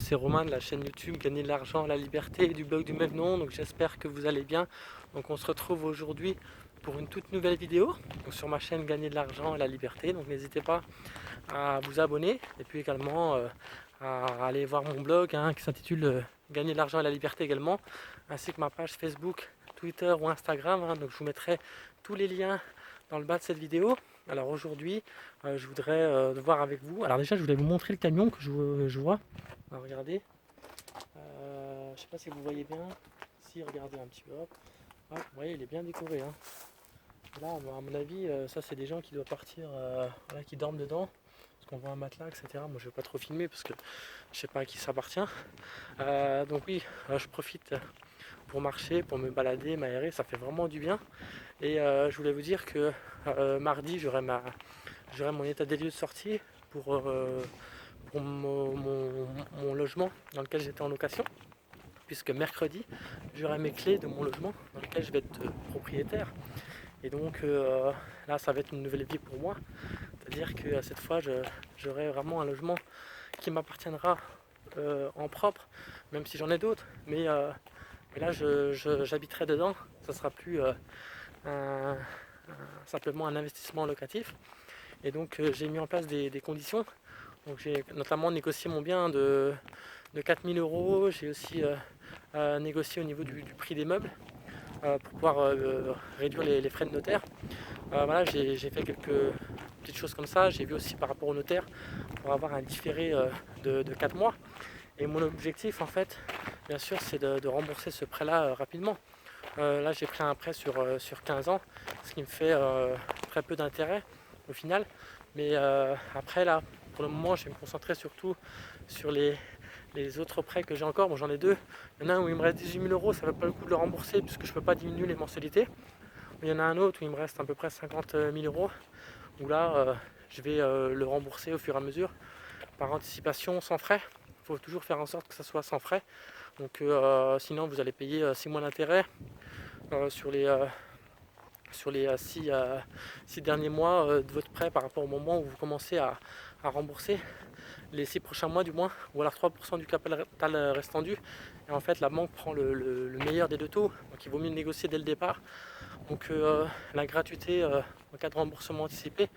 c'est Romain de la chaîne YouTube Gagner de l'argent à la liberté et du blog du même nom. Donc j'espère que vous allez bien. Donc on se retrouve aujourd'hui pour une toute nouvelle vidéo donc sur ma chaîne Gagner de l'argent à la liberté. Donc n'hésitez pas à vous abonner et puis également à aller voir mon blog qui s'intitule Gagner de l'argent à la liberté également, ainsi que ma page Facebook, Twitter ou Instagram. Donc je vous mettrai tous les liens dans le bas de cette vidéo. Alors aujourd'hui, je voudrais voir avec vous. Alors déjà, je voulais vous montrer le camion que je vois. Alors, regardez. Je ne sais pas si vous voyez bien. Si, regardez un petit peu. Hop. Hop, vous voyez, il est bien décoré. Là, à mon avis, ça c'est des gens qui doivent partir, voilà, qui dorment dedans. Parce qu'on voit un matelas, etc. Moi, je ne vais pas trop filmer parce que je ne sais pas à qui ça appartient. Donc oui, je profite pour marcher, pour me balader, m'aérer. Ça fait vraiment du bien. Et je voulais vous dire que mardi, j'aurai mon état des lieux de sortie pour mon logement dans lequel j'étais en location. Puisque mercredi, j'aurai mes clés de mon logement dans lequel je vais être propriétaire. Et donc là, ça va être une nouvelle vie pour moi. C'est-à-dire que cette fois, j'aurai vraiment un logement qui m'appartiendra en propre, même si j'en ai d'autres. Mais là, j'habiterai dedans. Ça sera plus simplement un investissement locatif. Et donc j'ai mis en place des conditions. Donc j'ai notamment négocié mon bien de 4000 euros. J'ai aussi négocié au niveau du prix des meubles pour pouvoir réduire les frais de notaire. Voilà, j'ai fait quelques petites choses comme ça. J'ai vu aussi par rapport au notaire pour avoir un différé de 4 mois. Et mon objectif en fait, bien sûr, c'est de rembourser ce prêt-là rapidement. Là, j'ai pris un prêt sur 15 ans, ce qui me fait très peu d'intérêt au final. Mais après, là, pour le moment, je vais me concentrer surtout sur les autres prêts que j'ai encore. Bon, j'en ai deux. Il y en a un où il me reste 18 000 euros, ça ne vaut pas le coup de le rembourser puisque je ne peux pas diminuer les mensualités. Il y en a un autre où il me reste à peu près 50 000 euros, où là, je vais le rembourser au fur et à mesure par anticipation, sans frais. Il faut toujours faire en sorte que ça soit sans frais. Donc sinon, vous allez payer 6 mois d'intérêt sur les 6 derniers mois de votre prêt par rapport au moment où vous commencez à rembourser les 6 prochains mois du moins, ou alors 3% du capital restant dû. Et en fait, la banque prend le meilleur des deux taux, donc il vaut mieux négocier dès le départ. Donc la gratuité en cas de remboursement anticipé,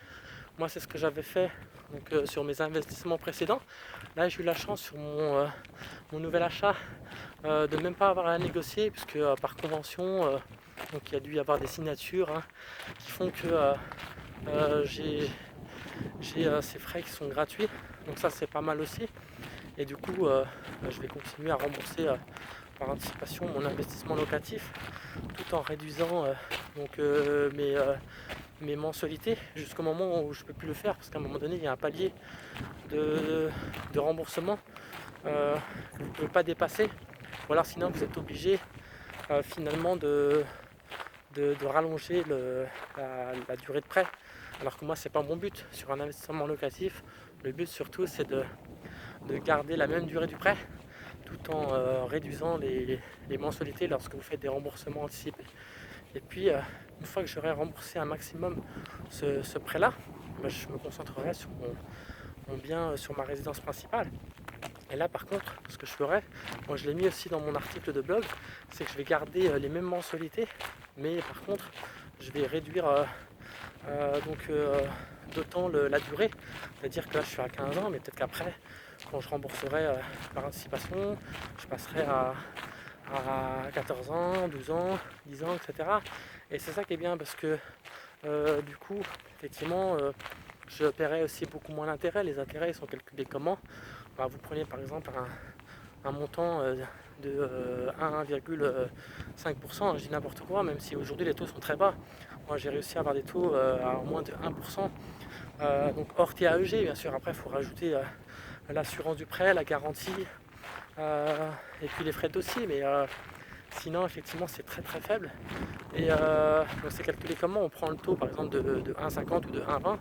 moi c'est ce que j'avais fait donc, sur mes investissements précédents. Là j'ai eu la chance sur mon nouvel achat de même pas avoir à négocier puisque par convention donc il y a dû y avoir des signatures qui font que j'ai ces frais qui sont gratuits, donc ça c'est pas mal aussi. Et du coup je vais continuer à rembourser par anticipation mon investissement locatif tout en réduisant donc, mes mensualités jusqu'au moment où je ne peux plus le faire parce qu'à un moment donné il y a un palier de remboursement que vous ne pouvez pas dépasser, ou alors sinon vous êtes obligé finalement de rallonger la durée de prêt, alors que moi c'est pas mon but sur un investissement locatif. Le but surtout c'est de garder la même durée du prêt tout en réduisant les mensualités lorsque vous faites des remboursements anticipés. Et puis une fois que j'aurai remboursé un maximum ce prêt là, je me concentrerai sur mon bien, sur ma résidence principale. Et là par contre, ce que je ferai, moi je l'ai mis aussi dans mon article de blog, c'est que je vais garder les mêmes mensualités, mais par contre je vais réduire d'autant la durée. C'est-à-dire que là je suis à 15 ans, mais peut-être qu'après, quand je rembourserai par anticipation, je passerai à 14 ans, 12 ans, 10 ans, etc. Et c'est ça qui est bien parce que du coup, effectivement, je paierai aussi beaucoup moins d'intérêts. Les intérêts ils sont calculés comment? Vous prenez par exemple un montant de 1,5%, je dis n'importe quoi, même si aujourd'hui les taux sont très bas. Moi j'ai réussi à avoir des taux à moins de 1%, donc hors TAEG bien sûr. Après il faut rajouter l'assurance du prêt, la garantie, et puis les frais de dossier, mais sinon effectivement c'est très très faible. Et donc c'est calculé comment? On prend le taux par exemple de 1,50 ou de 1,20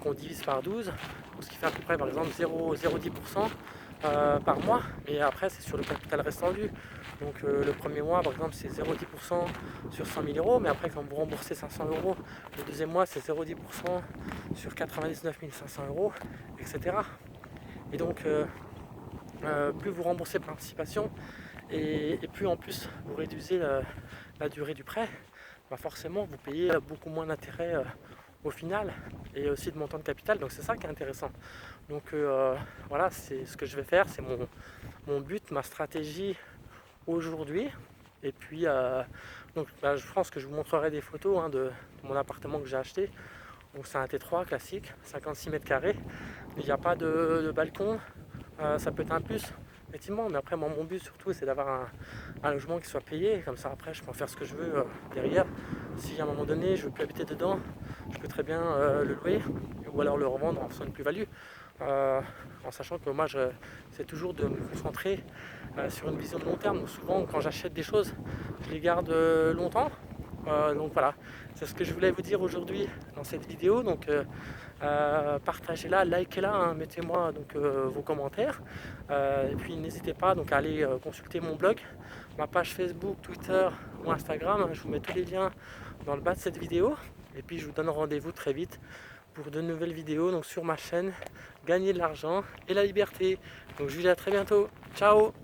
qu'on divise par 12, ce qui fait à peu près par exemple 0,10% par mois, et après c'est sur le capital restant dû. Donc le premier mois par exemple c'est 0,10% sur 100 000 euros, mais après quand vous remboursez 500 euros, le deuxième mois c'est 0,10% sur 99 500 euros, etc. Et donc plus vous remboursez par anticipation et plus en plus vous réduisez la durée du prêt, bah forcément vous payez beaucoup moins d'intérêt au final et aussi de montant de capital, donc c'est ça qui est intéressant. Donc voilà, c'est ce que je vais faire, c'est mon but, ma stratégie aujourd'hui. Et puis donc bah, je pense que je vous montrerai des photos de mon appartement que j'ai acheté. Donc c'est un T3 classique, 56 mètres carrés, il n'y a pas de balcon, ça peut être un plus effectivement, mais après moi, mon but surtout c'est d'avoir un logement qui soit payé, comme ça après je peux en faire ce que je veux derrière. Si à un moment donné je veux plus habiter dedans, je peux très bien le louer ou alors le revendre en faisant une plus-value, en sachant que moi c'est toujours de me concentrer sur une vision de long terme. Donc souvent quand j'achète des choses je les garde longtemps. Donc voilà, c'est ce que je voulais vous dire aujourd'hui dans cette vidéo. Donc partagez-la, likez-la, mettez-moi donc vos commentaires. Et puis n'hésitez pas donc à aller consulter mon blog, ma page Facebook, Twitter ou Instagram. Je vous mets tous les liens dans le bas de cette vidéo. Et puis je vous donne rendez-vous très vite pour de nouvelles vidéos donc sur ma chaîne Gagner de l'argent et la liberté. Donc je vous dis à très bientôt. Ciao.